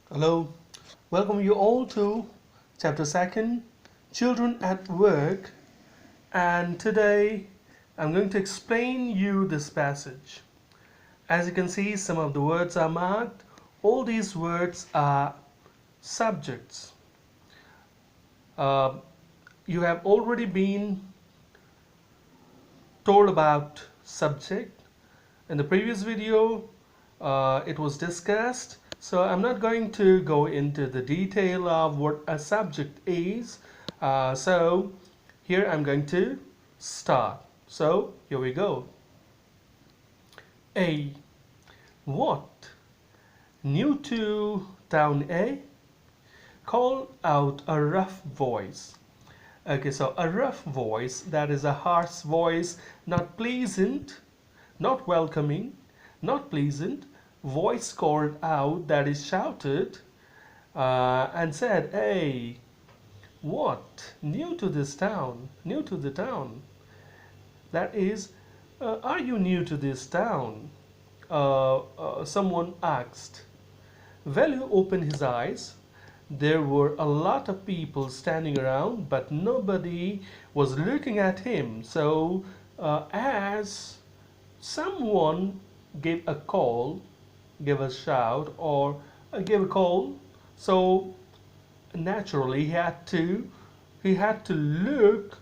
Hello, welcome you all to chapter 2nd, Children at Work, and today I'm going to explain you this passage. As you can see, some of the words are marked. All these words are subjects. Uh, you have already been told about subject. In the previous video, it was discussed. So I'm not going to go into the detail of what a subject is. So here I'm going to start. So here we go. A. What? New to town A? Call out a rough voice. Okay, so a rough voice, that is a harsh voice, not pleasant, not welcoming, not pleasant, voice called out, that is shouted, and said, "Hey, what? New to this town? New to the town?" That is, are you new to this town? Someone asked. Value opened his eyes. There were a lot of people standing around, but nobody was looking at him. So, as someone gave a call, gave a shout, or gave a call, so naturally he had to look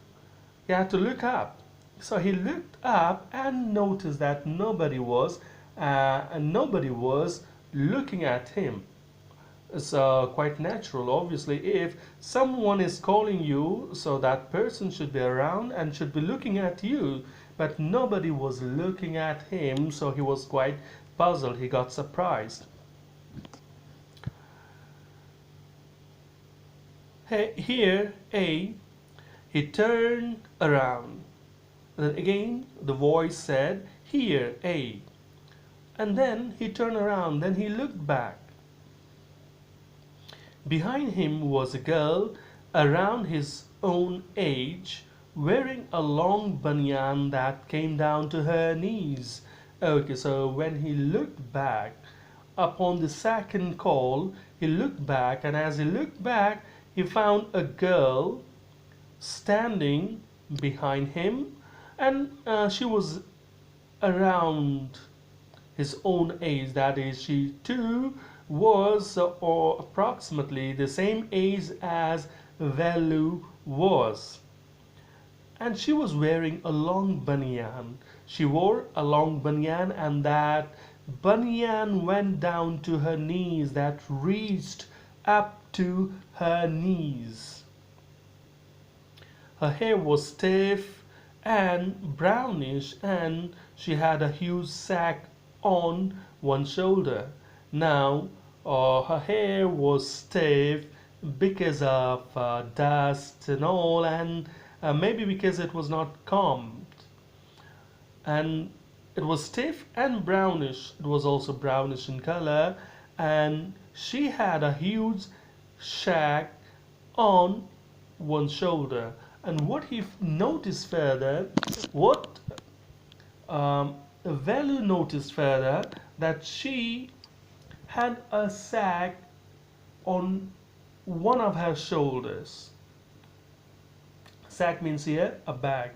up. So he looked up and noticed that nobody was looking at him. It's quite natural. Obviously, if someone is calling you, so that person should be around and should be looking at you, but nobody was looking at him, so he was quite puzzled. He got surprised. Here, he turned around. Then again, the voice said, "Here, A." And then he turned around, then he looked back. Behind him was a girl around his own age, wearing a long banyan that came down to her knees. Okay, so when he looked back upon the second call, he looked back, and as he looked back, he found a girl standing behind him, and she was around his own age. That is, she too was or approximately the same age as Velu was. And she was wearing a long banyan. She wore a long banyan, and that banyan went down to her knees, that reached up to her knees. Her hair was stiff and brownish, and she had a huge sack on one shoulder. Now, her hair was stiff because of dust and all, and maybe because it was not combed. And it was stiff and brownish. It was also brownish in color, and she had a huge sack on one shoulder. And what he noticed further, what Value noticed further, that she had a sack on one of her shoulders. Sack means here a bag.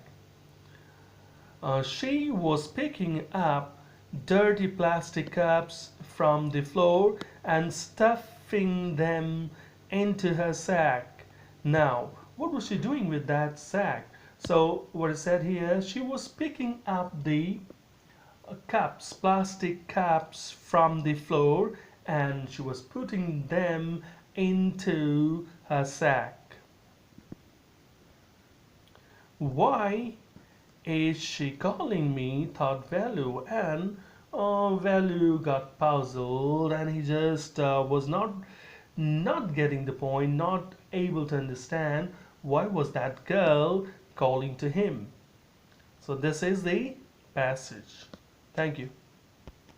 She was picking up dirty plastic cups from the floor and stuffing them into her sack. Now, what was she doing with that sack? So, what it said here, she was picking up the cups, plastic cups from the floor, and she was putting them into her sack. Why is she calling me? Thought Value, and Value got puzzled, and he just was not getting the point, not able to understand why was that girl calling to him. So this is the passage. Thank you.